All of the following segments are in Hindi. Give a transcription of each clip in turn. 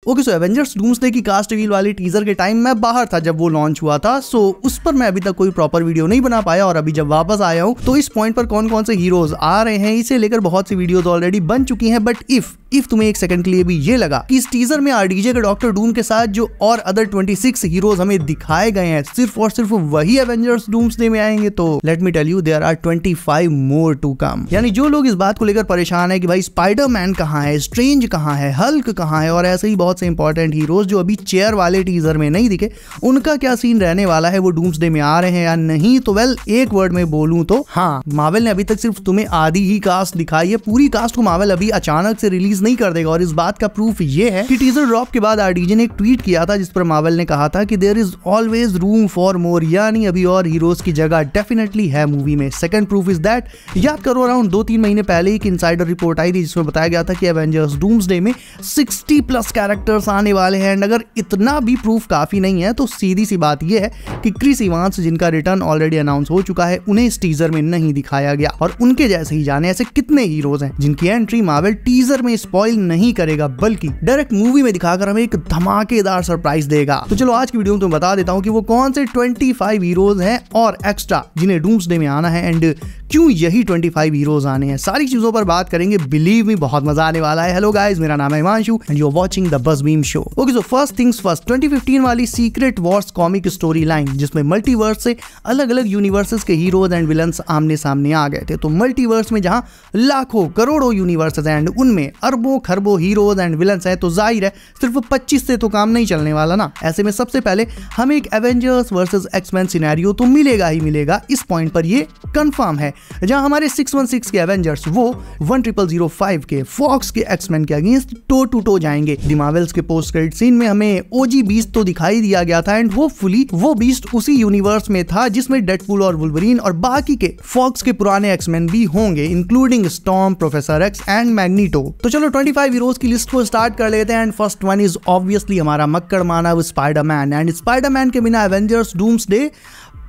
ओके, सो एवेंजर्स डूम्सडे की कास्ट रिवील वाली टीजर के टाइम मैं बाहर था जब वो लॉन्च हुआ था, सो उस पर मैं अभी तक कोई प्रॉपर वीडियो नहीं बना पाया। और अभी जब वापस आया हूँ तो इस पॉइंट पर कौन कौन से हीरोज आ रहे हैं इसे लेकर बहुत सी वीडियोस ऑलरेडी बन चुकी हैं। बट इफ तुम्हें एक सेकंड के लिए भी ये लगा कि इस टीजर में आरडीजे के डॉक्टर डूम के साथ जो और अदर 26 हीरोज हमें दिखाए गए हैं सिर्फ और सिर्फ वही एवेंजर्स डूम्सडे में आएंगे, तो let me tell you there are 25 more to come. यानी जो लोग इस बात को लेकर परेशान है कि भाई स्पाइडरमैन कहाँ है, स्ट्रेंज कहाँ है, हल्क कहाँ है, और ऐसे ही बहुत से इंपॉर्टेंट हीरोज जो अभी चेयर वाले टीजर में नहीं दिखे, उनका क्या सीन रहने वाला है, वो डूम्सडे में आ रहे हैं या नहीं, तो वेल एक वर्ड में बोलूं तो हाँ, मार्वल ने अभी तक सिर्फ तुम्हें आधी ही कास्ट दिखाई है। पूरी कास्ट को मार्वल अभी अचानक से रिलीज नहीं कर देगा। और इस बात का प्रूफ ये है कि टीजर ड्रॉप के बाद आरडीजे ने एक ट्वीट किया था जिस पर मार्वल ने कहा था कि there is always room for more, यानी अभी और हीरोज की जगह डेफिनेटली है मूवी में। सेकंड प्रूफ इज दैट, याद करो अराउंड 2-3 महीने पहले एक इनसाइडर रिपोर्ट आई थी जिसमें बताया गया था कि एवेंजर्स डूम्सडे में 60+ कैरेक्टर्स आने वाले हैं। अगर इतना भी प्रूफ काफी नहीं है तो सीधी सी बात यह है कि क्रिस इवांस जिनका रिटर्न ऑलरेडी अनाउंस हो चुका है उन्हें इस टीजर में नहीं दिखाया गया। और उनके जैसे ही जाने ऐसे कितने हीरोज हैं जिनकी एंट्री मार्वल टीजर में स्पॉइल नहीं करेगा बल्कि डायरेक्ट मूवी में दिखाकर हमें एक धमाकेदार सरप्राइज देगा। तो चलो आज की वीडियो में तुम्हें बता देता हूं कि वो कौन से 25 हीरोज हैं और एक्स्ट्रा जिन्हें डूम्सडे में आना है एंड क्यों यही 25 हीरोज आने हैं। सारी चीजों पर बात करेंगे, बिलीव मी बहुत मजा आने वाला है। हेलो गाइस, मेरा नाम है Himanshu and you are watching the Buzzbeem show. Okay, so first things first, 2015 वाली secret wars comic story line जिसमें मल्टीवर्स से अलग अलग यूनिवर्सेस के हीरोज एंड विलन्स आमने सामने आ गए थे। तो मल्टीवर्स में जहां लाखों करोड़ों यूनिवर्सेस एंड उनमें अरबों खरबों हीरोज एंड विलन्स है, तो जाहिर है सिर्फ 25 से तो काम नहीं चलने वाला ना। ऐसे में सबसे पहले हमें एक एवेंजर्स वर्सेस एक्समैन सिनेरियो तो मिलेगा ही मिलेगा, इस पॉइंट पर ये कंफर्म है। जहां हमारे 616 के एवेंजर्स वो 10005 के फॉक्स के एक्समैन के अगेंस्ट टो टू टो जाएंगे। द मार्वल्स के पोस्ट क्रेडिट सीन में हमें ओजी बीस्ट तो दिखाई दिया गया था एंड होपफुली वो बीस्ट उसी यूनिवर्स में था जिसमें डेडपूल और वुल्वरीन और बाकी के फॉक्स के पुराने एक्समैन भी होंगे, including storm, professor x and magneto. तो चलो 25 हीरोज की लिस्ट को स्टार्ट कर लेते हैं and first one is obviously हमारा मक्कड़ मानव स्पाइडरमैन। एंड स्पाइडरमैन के बिना एवेंजर्स डूम्सडे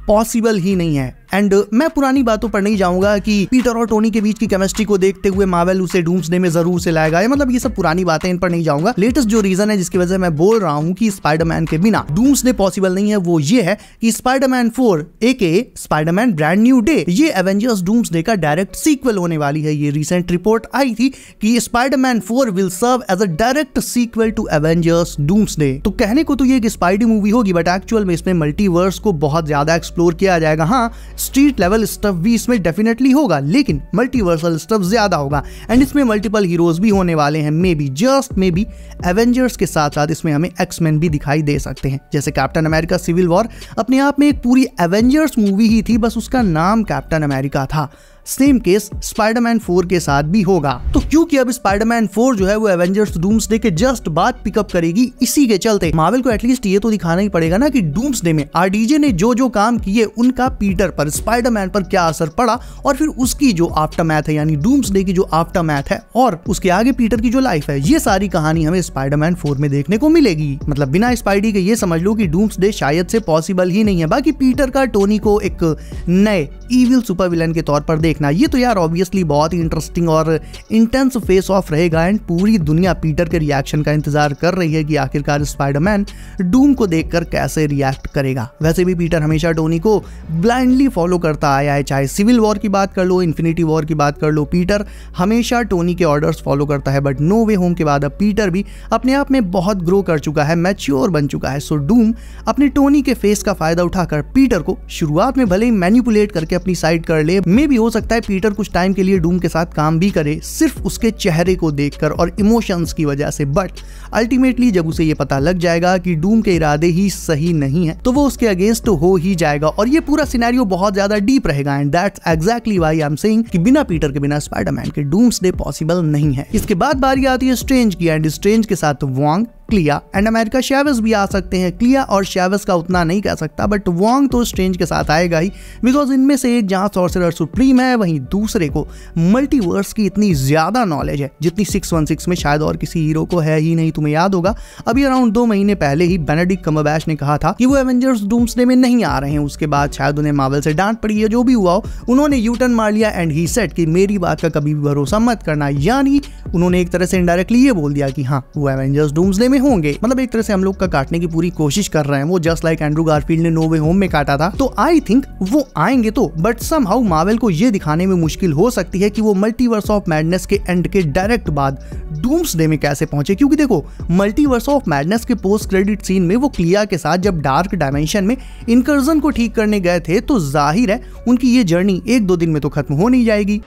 पॉसिबल ही नहीं है। एंड मैं पुरानी बातों पर नहीं जाऊंगा कि पीटर और टोनी के बीच की केमिस्ट्री को देखते हुए मार्वल उसे डूम्सडे में जरूर से लाएगा, मतलब ये सब पुरानी बातें, इन पर नहीं जाऊंगा। लेटेस्ट जो रीजन है जिसकी वजह से मैं बोल रहा हूं कि स्पाइडरमैन के बिना डूम्सडे पॉसिबल नहीं है वो ये है कि Spiderman 4 aka Spiderman brand new day ये एवेंजर्स डूम्सडे का डायरेक्ट सीक्वल होने वाली है। ये रिसेंट रिपोर्ट आई थी कि Spiderman 4 will serve as a direct sequel to Avengers doomsday. तो कहने को तो ये एक स्पाइडी मूवी होगी बट एक्चुअल में इसमें मल्टीवर्स को बहुत ज्यादा एक्सप्लोर किया जाएगा। हाँ, स्ट्रीट लेवल स्टफ भी इसमें डेफिनेटली होगा लेकिन मल्टीवर्सल स्टफ ज्यादा होगा एंड इसमें मल्टीपल हीरोज भी होने वाले हैं। May be just may be Avengers के साथ साथ इसमें हमें एक्समैन भी दिखाई दे सकते हैं। जैसे कैप्टन अमेरिका सिविल वॉर अपने आप में एक पूरी एवेंजर्स मूवी ही थी, बस उसका नाम कैप्टन अमेरिका था। सेम केस स्पाइडरमैन 4 के साथ भी होगा। तो क्योंकि अब स्पाइडरमैन 4 जो है वो एवेंजर्स डूम्सडे के जस्ट बाद पिकअप करेगी, इसी के चलते मार्वल को एटलीस्ट ये तो दिखाना ही पड़ेगा ना कि डूम्सडे में आरडीजे ने जो जो काम किए उनका पीटर पर, स्पाइडरमैन पर क्या असर पड़ा और फिर उसकी जो आफ्टरमैथ है यानी डूम्सडे की जो आफ्टरमैथ है और उसके आगे पीटर की जो लाइफ है, ये सारी कहानी हमें स्पाइडरमैन 4 में देखने को मिलेगी। मतलब बिना स्पाइडी के ये समझ लो कि डूम्सडे शायद से पॉसिबल ही नहीं है। बाकी पीटर का टोनी को एक नए इविल सुपर विलन के तौर पर देखना, ये तो यार ऑब्वियसली बहुत ही इंटरेस्टिंग और इंटेंस फेस ऑफ रहेगा एंड पूरी दुनिया पीटर के रिएक्शन का इंतजार कर रही है कि आखिरकार स्पाइडरमैन डूम को देखकर कैसे रिएक्ट करेगा। वैसे भी पीटर हमेशा टोनी को ब्लाइंडली फॉलो करता आया है, चाहे सिविल वॉर की बात कर लो, इन्फिनिटी वॉर की बात कर लो, पीटर हमेशा टोनी के ऑर्डर्स फॉलो करता है। बट नो वे होम के बाद अब पीटर भी अपने आप में बहुत ग्रो कर चुका है, मैच्योर बन चुका है। सो डूम अपने टोनी के फेस का फायदा उठाकर पीटर को शुरुआत में भले ही मैनिपुलेट करके अपनी साइड कर ले, मे भी हो सकता है पीटर कुछ टाइम के लिए डूम के साथ काम भी करे सिर्फ उसके चेहरे को देखकर और इमोशंस की वजह से। बट अल्टीमेटली जब उसे ये पता लग जाएगा कि डूम के इरादे ही सही नहीं है तो वो उसके अगेंस्ट हो ही जाएगा और ये पूरा सिनेरियो बहुत ज्यादा डीप रहेगा and that's exactly why I am saying कि बिना पीटर के बिना स्पाइडरमैन के डूम्सडे पॉसिबल नहीं है। इसके बाद बारी आती है स्ट्रेंज की एंड स्ट्रेंज के साथ वॉन्ग, क्लिया एंड अमेरिका शेवेज भी आ सकते हैं। क्लिया और शेवेज का उतना नहीं कह सकता बट वॉन्ग तो स्ट्रेंज के साथ आएगा ही बिकॉज इनमें से एक जहां सॉर्सरर सुप्रीम है वहीं दूसरे को मल्टीवर्स की इतनी ज्यादा नॉलेज है जितनी 616 में शायद और किसी हीरो को है ही नहीं। तुम्हें याद होगा अभी अराउंड 2 महीने पहले ही बेनेडिक्ट कम्बरबैच ने कहा था कि वो एवेंजर्स डूम्सडे में नहीं आ रहे हैं। उसके बाद शायद उन्हें मार्वल से डांट पड़ी है, जो भी हुआ हो, उन्होंने यू टर्न मार लिया एंड ही सेड कि मेरी बात का कभी भी भरोसा मत करना। यानी उन्होंने एक तरह से इनडायरेक्टली ये बोल दिया कि हाँ वो एवेंजर्स डूम्सडे में में होंगे, मतलब एक तरह से हम लोग का काटने की पूरी कोशिश कर रहे हैं वो, जस्ट लाइक एंड्रू गारफील्ड ने नो वे होम में काटा था। तो आई थिंक वो आएंगे तो, बट समहाउ मार्वल को ये दिखाने में मुश्किल हो सकती है कि वो मल्टीवर्स ऑफ मैडनेस के एंड के डायरेक्ट बाद डूम्सडे में कैसे पहुंचे, क्योंकि देखो मल्टीवर्स ऑफ मैडनेस के पोस्ट क्रेडिट सीन में वो क्लिया के साथ जब डार्क डायमेंशन में इनकर्जन को ठीक करने गए थे, तो जाहिर है उनकी ये जर्नी 1-2 दिन में तो खत्म हो नहीं जाएगी।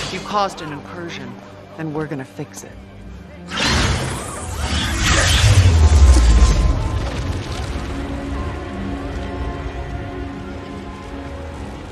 You caused an incursion, and we're gonna fix it.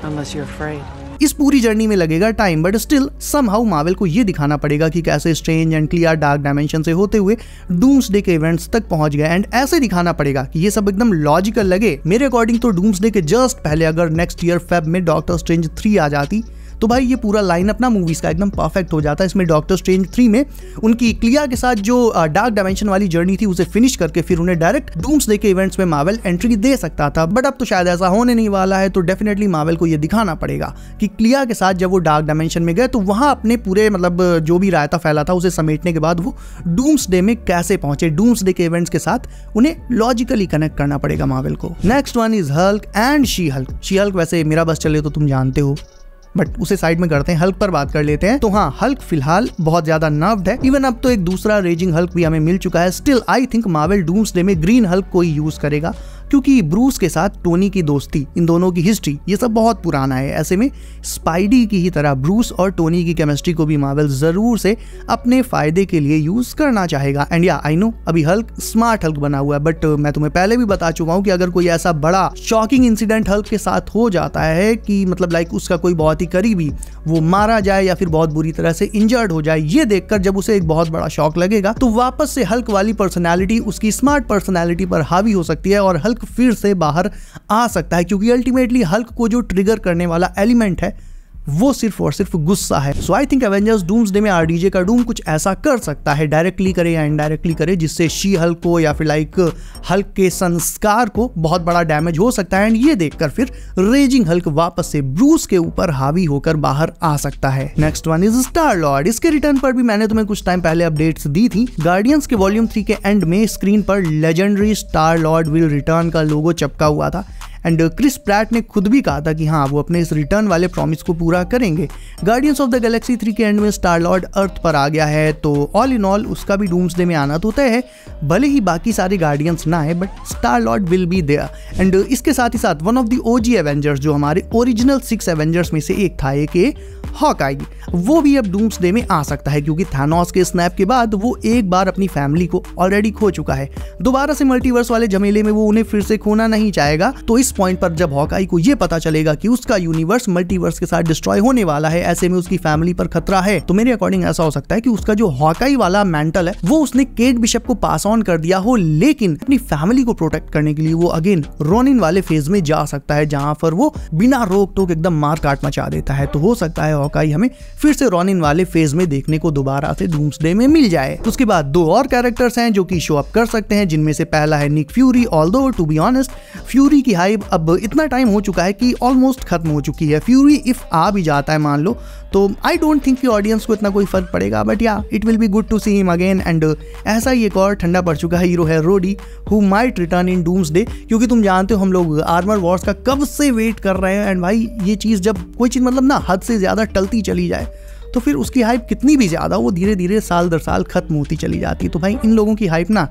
Unless you're afraid. इस पूरी जर्नी में लगेगा time, but still somehow Marvel को ये दिखाना पड़ेगा कि कैसे strange and clear dark dimension से होते हुए डूम्सडे के इवेंट्स तक पहुंच गए, एंड ऐसे दिखाना पड़ेगा कि ये सब एकदम लॉजिकल लगे। मेरे अकॉर्डिंग तो डूम्सडे के जस्ट पहले अगर नेक्स्ट ईयर फेब में डॉक्टर स्ट्रेंज 3 आ जाती तो भाई ये पूरा लाइन अपना मूवीज का एकदम परफेक्ट हो जाता है। इसमें डॉक्टर स्ट्रेंज 3 में उनकी क्लिया के साथ जो डार्क डायमेंशन वाली जर्नी थी उसे फिनिश करके फिर उन्हें डायरेक्ट डूम्सडे के इवेंट्स में मार्वल एंट्री दे सकता था, बट अब तो शायद ऐसा होने नहीं वाला है। तो डेफिनेटली मार्वल को ये दिखाना पड़ेगा कि क्लिया के साथ जब वो डार्क डायमेंशन में गए तो वहां अपने पूरे मतलब जो भी रायता फैला था उसे समेटने के बाद वो डूम्सडे में कैसे पहुंचे, डूम्सडे के इवेंट्स के साथ उन्हें लॉजिकली कनेक्ट करना पड़ेगा मार्वल को। Next one is Hulk and she Hulk. She Hulk वैसे मेरा बस चले तो तुम जानते हो, बट उसे साइड में करते हैं, हल्क पर बात कर लेते हैं। तो हाँ, हल्क फिलहाल बहुत ज्यादा नर्व्ड है, इवन अब तो एक दूसरा रेजिंग हल्क भी हमें मिल चुका है। Still I think Marvel doomsday में ग्रीन हल्क को ही यूज करेगा, क्योंकि ब्रूस के साथ टोनी की दोस्ती, इन दोनों की हिस्ट्री ये सब बहुत पुराना है। ऐसे में स्पाइडी की ही तरह ब्रूस और टोनी की केमिस्ट्री को भी मार्वल जरूर से अपने फायदे के लिए यूज करना चाहेगा। एंड या आई नो अभी हल्क स्मार्ट हल्क बना हुआ है, बट मैं तुम्हें पहले भी बता चुका हूं कि अगर कोई ऐसा बड़ा शॉकिंग इंसिडेंट हल्क के साथ हो जाता है कि मतलब लाइक उसका कोई बहुत ही करीबी वो मारा जाए या फिर बहुत बुरी तरह से इंजर्ड हो जाए, ये देखकर जब उसे एक बहुत बड़ा शॉक लगेगा तो वापस से हल्क वाली पर्सनैलिटी उसकी स्मार्ट पर्सनैलिटी पर हावी हो सकती है और हल्क फिर से बाहर आ सकता है, क्योंकि अल्टीमेटली हल्क को जो ट्रिगर करने वाला एलिमेंट है वो सिर्फ और सिर्फ गुस्सा है। सो आई थिंक एवेंजर्स डूम्सडे में आरडीजे का डूम कुछ ऐसा कर सकता है, डायरेक्टली करे या इनडायरेक्टली करे, जिससे शी हल्क को या फिर लाइक हल्क के संस्कार को बहुत बड़ा डैमेज हो सकता है। एंड ये देखकर फिर रेजिंग हल्क वापस से ब्रूस के ऊपर हावी होकर बाहर आ सकता है। Next one is star Lord. इसके रिटर्न पर भी मैंने तुम्हें कुछ टाइम पहले अपडेट्स दी थी। गार्डियंस के वॉल्यूम 3 के एंड में स्क्रीन पर legendary star Lord will return का लोगो चिपका हुआ था, एंड क्रिस प्रैट ने खुद भी कहा था कि हाँ वो अपने इस रिटर्न वाले प्रॉमिस को पूरा करेंगे। गार्डियंस ऑफ द गैलेक्सी 3 के एंड में स्टार लॉर्ड अर्थ पर आ गया है, तो ऑल इन ऑल उसका भी डूम्सडे में आना तो तय है, भले ही बाकी सारे गार्डियंस ना है, but Star Lord will be there. And इसके साथ ही साथ one of the OG Avengers जो हमारे ओरिजिनल 6 एवेंजर्स में से एक था, एक हॉकाई, वो भी अब डूम्सडे में आ सकता है, क्योंकि थानोस के स्नैप के बाद वो एक बार अपनी फैमिली को ऑलरेडी खो चुका है। दोबारा से मल्टीवर्स वाले झमेले में वो उन्हें फिर से खोना नहीं चाहेगा। तो इस पॉइंट पर जब हॉकाई को ये पता चलेगा कि उसका यूनिवर्स मल्टीवर्स के साथ डिस्ट्रॉय होने वाला है, ऐसे में उसकी फैमिली पर खतरा है, तो मेरे अकॉर्डिंग ऐसा हो सकता है कि उसका जो हॉकाई वाला मेंटल है वो उसने केट बिशप को पास ऑन कर दिया हो, लेकिन अपनी फैमिली को प्रोटेक्ट करने के लिए वो अगेन रोनिन वाले फेज में जा सकता है, जहां पर वो बिना रोक टोक एकदम मार काट मचा देता है। तो हो सकता है हॉकाई हमें फिर से रोनिन वाले फेज में देखने को दोबारा से डूम्सडे में मिल जाए। उसके बाद 2 और कैरेक्टर्स हैं जो कि शो अप कर सकते हैं, जिनमें से पहला है Nick Fury. Although to be honest Fury की हाइप अब इतना टाइम हो चुका है कि ऑलमोस्ट खत्म हो चुकी है। फ्यूरी इफ आ भी जाता है मान लो, तो आई डोंट थिंक कि ऑडियंस को इतना कोई फर्क पड़ेगा, बट या it will be good to see him again. And ऐसा ही एक और ठंडा पड़ चुका हीरो है Rhodey, who might return in Doomsday, क्योंकि तुम जानते हो हम लोग आर्मर वॉर्स का कब से वेट कर रहे हैं। एंड भाई ये चीज़ जब कोई चीज़ मतलब ना हद से ज़्यादा टलती चली जाए तो फिर उसकी हाइप कितनी भी ज़्यादा वो धीरे धीरे साल दर साल खत्म होती चली जाती है। तो भाई इन लोगों की हाइप ना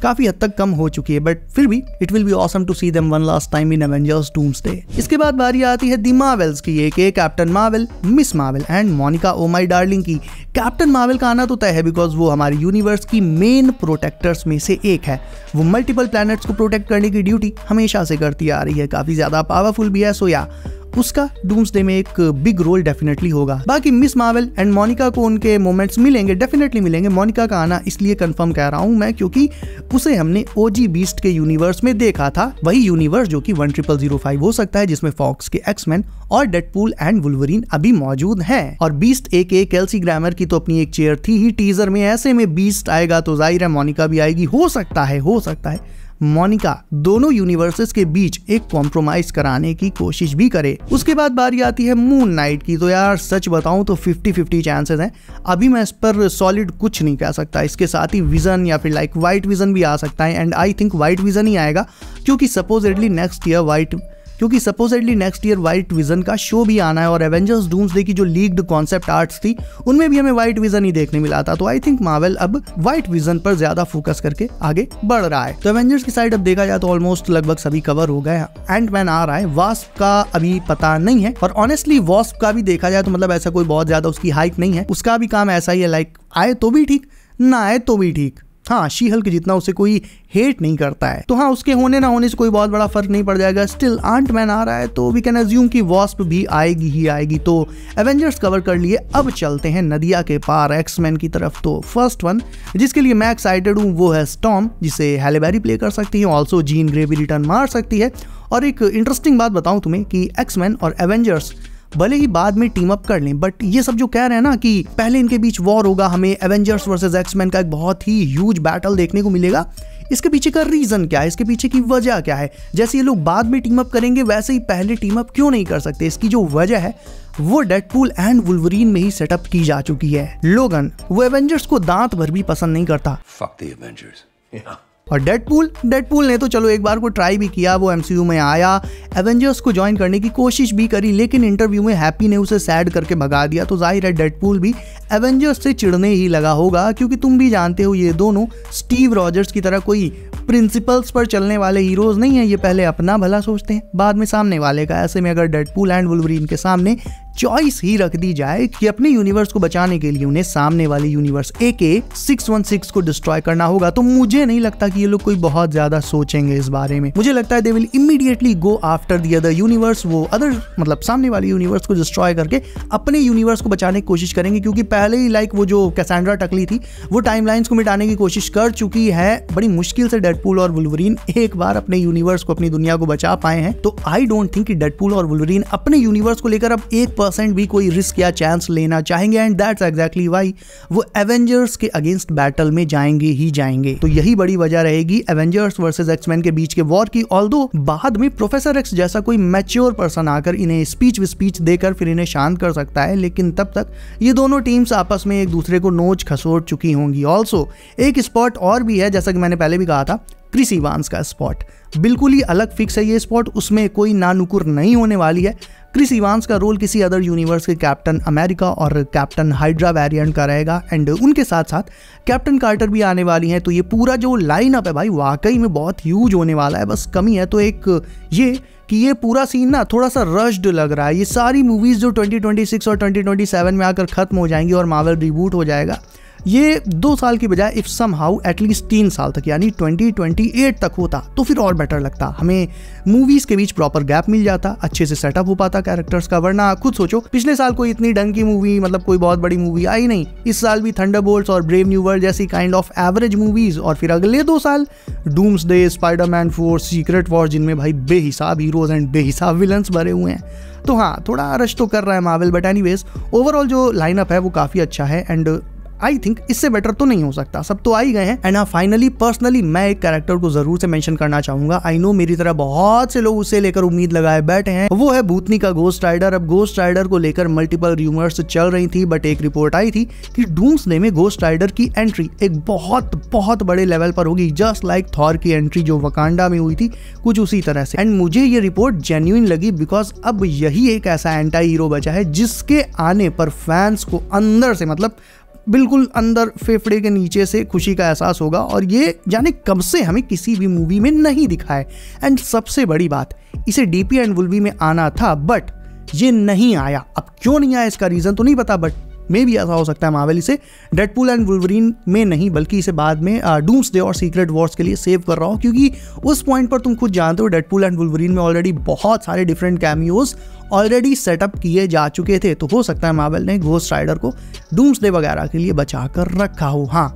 काफ़ी हद तक कम हो चुकी है, बट फिर भी it will be awesome to see them one last time in Avengers doomsday. इसके बाद बारी आती है दी मार्वल्स की, एक captain Marvel, Miss Marvel and Monica oh my darling की। कैप्टन मार्वल का आना तो तय है, बिकॉज वो हमारे यूनिवर्स की मेन प्रोटेक्टर्स में से एक है। वो मल्टीपल प्लैनेट्स को प्रोटेक्ट करने की ड्यूटी हमेशा से करती आ रही है, काफ़ी ज़्यादा पावरफुल भी है। सो या उसका डूम्सडे में एक बिग रोल डेफिनेटली होगा। बाकी मिस मार्वल एंड मोनिका को उनके मोमेंट्स मिलेंगे, डेफिनेटली मिलेंगे। मोनिका का आना इसलिए कंफर्म कह रहा हूं मैं क्योंकि उसे हमने ओजी बीस्ट के यूनिवर्स में देखा था, वही यूनिवर्स जो कि 10005 हो सकता है, जिसमें फॉक्स के एक्समैन और डेडपूल एंड वुल्वरीन अभी मौजूद हैं। और बीस्ट एक केल्सी ग्रामर की तो अपनी एक चेयर थी ही टीजर में, ऐसे में बीस्ट आएगा तो जाहिर है मोनिका भी आएगी। हो सकता है मोनिका दोनों यूनिवर्सेस के बीच एक कॉम्प्रोमाइज कराने की कोशिश भी करे। उसके बाद बारी आती है मून नाइट की। तो यार सच बताऊं तो 50-50 चांसेस हैं। अभी मैं इस पर सॉलिड कुछ नहीं कह सकता। इसके साथ ही विजन या फिर लाइक वाइट विजन भी आ सकता है, and I think white vision ही आएगा, क्योंकि supposedly next year white vision का शो भी आना है। और एवेंजर्स डूम्सडे की जो लीक्ड कॉन्सेप्ट आर्ट्स थी उनमें भी हमें वाइट विजन ही देखने मिला था। तो आई थिंक मार्वल अब वाइट विजन पर ज्यादा फोकस करके आगे बढ़ रहा है। तो एवेंजर्स की साइड अब देखा जाए तो ऑलमोस्ट लगभग सभी कवर हो गए। एंटमैन आ रहा है, वास्प का अभी पता नहीं है, और ऑनेस्टली वास्प का भी देखा जाए तो मतलब ऐसा कोई बहुत ज्यादा उसकी हाइप नहीं है। उसका भी काम ऐसा ही है, लाइक आए तो भी ठीक, ना आए तो भी ठीक। हाँ, शी हल्क जितना उसे कोई हेट नहीं करता है, तो हाँ उसके होने ना होने से कोई बहुत बड़ा फर्क नहीं पड़ जाएगा। स्टिल आंटमैन आ रहा है तो वी कैन अज्यूम कि वास्प भी आएगी ही आएगी। तो एवेंजर्स कवर कर लिए, अब चलते हैं नदिया के पार एक्समैन की तरफ। तो फर्स्ट वन जिसके लिए मैं एक्साइटेड हूँ वो है स्टॉर्म, जिसे हैले बेरी प्ले कर सकती है, ऑल्सो जीन ग्रे भी रिटर्न मार सकती है। और एक इंटरेस्टिंग बात बताऊं तुम्हें कि एक्समैन और एवेंजर्स भले ही बाद में टीम अप कर लें, बट ये सब जो कह रहे हैं ना कि पहले इनके बीच वॉर होगा, हमें एवेंजर्स वर्सेस एक्समैन का एक बहुत ही ह्यूज बैटल देखने को मिलेगा, इसके पीछे का रीजन क्या है, इसके पीछे की वजह क्या है। जैसे ये लोग बाद में टीम अप करेंगे वैसे ही पहले टीम अप क्यों नहीं कर सकते, इसकी जो वजह है वो डेडपूल एंड वुल्वरीन में ही सेटअप की जा चुकी है। लोगन वो एवेंजर्स को दांत भर भी पसंद नहीं करता। Fuck the Avengers. Yeah. और डेडपूल ने तो चलो एक बार को ट्राई भी किया, वो एमसीयू में आया, एवेंजर्स को ज्वाइन करने की कोशिश भी करी, लेकिन इंटरव्यू में हैप्पी ने उसे सैड करके भगा दिया। तो जाहिर है डेडपूल भी एवेंजर्स से चिढ़ने ही लगा होगा, क्योंकि तुम भी जानते हो ये दोनों स्टीव रॉजर्स की तरह कोई प्रिंसिपल्स पर चलने वाले हीरोज नहीं है। ये पहले अपना भला सोचते हैं, बाद में सामने वाले का। ऐसे में अगर डेडपूल एंड वुल्वरीन के सामने चॉइस ही रख दी जाए कि अपने यूनिवर्स को बचाने के लिए उन्हें सामने वाले यूनिवर्स AK 616 को डिस्ट्रॉय करना होगा, तो मुझे नहीं लगता कि ये लोग कोई बहुत ज्यादा सोचेंगे इस बारे में। मुझे लगता है they will immediately go after the other universe, वो अदर मतलब सामने वाले यूनिवर्स को डिस्ट्रॉय करके अपने यूनिवर्स को बचाने की कोशिश करेंगे, क्योंकि पहले ही लाइक वो जो कैसेंड्रा टकली थी वो टाइमलाइंस को मिटाने की कोशिश कर चुकी है। बड़ी मुश्किल से डेडपूल और वुल्वरीन एक बार अपने यूनिवर्स को, अपनी दुनिया को बचा पाए हैं। तो आई डोंट थिंक कि डेडपूल और वुल्वरीन अपने यूनिवर्स को लेकर अब 1% भी कोई रिस्क या चांस लेना चाहेंगे, एंड दैट्स एग्जैक्टली व्हाई वो एवेंजर्स के अगेंस्ट बैटल में जाएंगे ही जाएंगे। तो यही बड़ी वजह रहेगी एवेंजर्स वर्सेस एक्समैन के बीच के वॉर की। ऑल्दो बाद में प्रोफेसर एक्स जैसा कोई मैच्योर पर्सन आकर इन्हें स्पीच देकर फिर इन्हें शांत कर सकता है, लेकिन तब तक ये दोनों टीम्स आपस में एक दूसरे को नोच खसोट चुकी होंगी। ऑल्सो एक स्पॉट और भी है, जैसा कि मैंने पहले भी कहा था, क्रिस इवांस का स्पॉट बिल्कुल ही अलग फिक्स है। ये स्पॉट उसमें कोई नानुकुर नहीं होने वाली है। क्रिस इवांस का रोल किसी अदर यूनिवर्स के कैप्टन अमेरिका और कैप्टन हाइड्रा वेरिएंट का रहेगा, एंड उनके साथ साथ कैप्टन कार्टर भी आने वाली हैं। तो ये पूरा जो लाइनअप है भाई वाकई में बहुत ह्यूज होने वाला है। बस कमी है तो एक ये कि ये पूरा सीन ना थोड़ा सा रश्ड लग रहा है। ये सारी मूवीज जो 2026 और 2027 में आकर खत्म हो जाएंगी और मार्वल रिबूट हो जाएगा, ये 2 साल की बजाय इफ समहाउ एटलीस्ट 3 साल तक यानी 2028 तक होता तो फिर और बेटर लगता। हमें मूवीज के बीच प्रॉपर गैप मिल जाता, अच्छे से सेटअप हो पाता कैरेक्टर्स का। वरना खुद सोचो, पिछले साल कोई इतनी ढंग की मूवी, मतलब कोई बहुत बड़ी मूवी आई नहीं। इस साल भी थंडरबोल्ट्स और ब्रेव न्यू वर्ल्ड जैसी काइंड ऑफ एवरेज मूवीज, और फिर अगले 2 साल डूम्सडे, स्पाइडरमैन 4, सीक्रेट वॉर, जिनमें भाई बेहिसाब हीरोज एंड बेहिसाब विलन्स भरे हुए हैं। तो हाँ, थोड़ा रश तो कर रहा है मार्वल, बट एनीवेज ओवरऑल जो लाइनअप है वो काफी अच्छा है, एंड आई थिंक इससे बेटर तो नहीं हो सकता। सब तो आ ही गए हैं। एंड हाँ, फाइनली पर्सनली मैं एक कैरेक्टर को जरूर से मेंशन करना चाहूंगा। आई नो मेरी तरह बहुत से लोग उसे लेकर उम्मीद लगाए बैठे हैं, वो है भूतनी का घोस्ट राइडर। अब घोस्ट राइडर को लेकर मल्टीपल रूमर्स चल रही थी, बट एक रिपोर्ट आई थी कि डूम्सडे में घोस्ट राइडर की एंट्री एक बहुत बड़े लेवल पर होगी, जस्ट लाइक थॉर की एंट्री जो वकांडा में हुई थी, कुछ उसी तरह से। एंड मुझे ये रिपोर्ट जेन्युइन लगी, बिकॉज अब यही एक ऐसा एंटी हीरो बचा है जिसके आने पर फैंस को अंदर से, मतलब बिल्कुल अंदर फेफड़े के नीचे से खुशी का एहसास होगा, और ये जाने कब से हमें किसी भी मूवी में नहीं दिखा है। एंड सबसे बड़ी बात, इसे डीपी एंड वुल्वी में आना था बट ये नहीं आया। अब क्यों नहीं आया इसका रीजन तो नहीं पता, बट मे भी ऐसा हो सकता है मार्वल इसे डेडपूल एंड वुल्वरीन में नहीं बल्कि इसे बाद में डूम्सडे और सीक्रेट वॉर्स के लिए सेव कर रहा हो, क्योंकि उस पॉइंट पर तुम खुद जानते हो डेडपूल एंड वुल्वरीन में ऑलरेडी बहुत सारे डिफरेंट कैमियोज ऑलरेडी सेटअप किए जा चुके थे। तो हो सकता है मार्वल ने घोस्ट राइडर को डूम्सडे वगैरह के लिए बचा कर रखा हो। हाँ,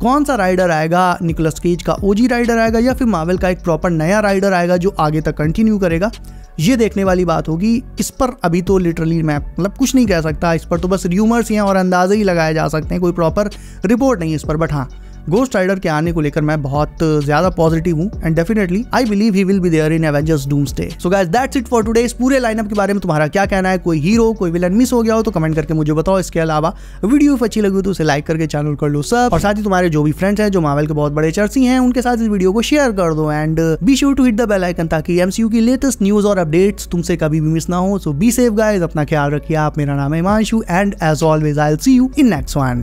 कौन सा राइडर आएगा, निकोलस केज का ओजी राइडर आएगा या फिर मार्वल का एक प्रॉपर नया राइडर आएगा जो आगे तक कंटिन्यू करेगा, ये देखने वाली बात होगी। इस पर अभी तो लिटरली मैं मतलब कुछ नहीं कह सकता। इस पर तो बस र्यूमर्स हैं और अंदाजे ही लगाए जा सकते हैं, कोई प्रॉपर रिपोर्ट नहीं इस पर। बट हाँ, घोस्ट राइडर के आने को लेकर मैं बहुत ज्यादा पॉजिटिव हूँ and definitely I believe he will be there in Avengers doomsday. So guys that's it for today. इस पूरे लाइनअप के बारे में तुम्हारा क्या कहना है? कोई हीरो कोई विलन मिस हो गया हो तो कमेंट करके मुझे बताओ। इसके अलावा वीडियो अच्छी लगी तो उसे लाइक करके चैनल कर लो सब, और साथ ही तुम्हारे जो भी फ्रेंड्स हैं जो मार्वल के बहुत बड़े चर्ची हैं उनके साथ इस वीडियो को शेयर कर दो and be sure to hit the bell icon ताकि एमसीयू की लेटेस्ट न्यूज और अपडेट्स तुमसे कभी भी मिस ना हो। सो बी सेफ गाइस, अपना ख्याल रखिए आप। मेरा नाम है Himanshu and as always I will see you in next one.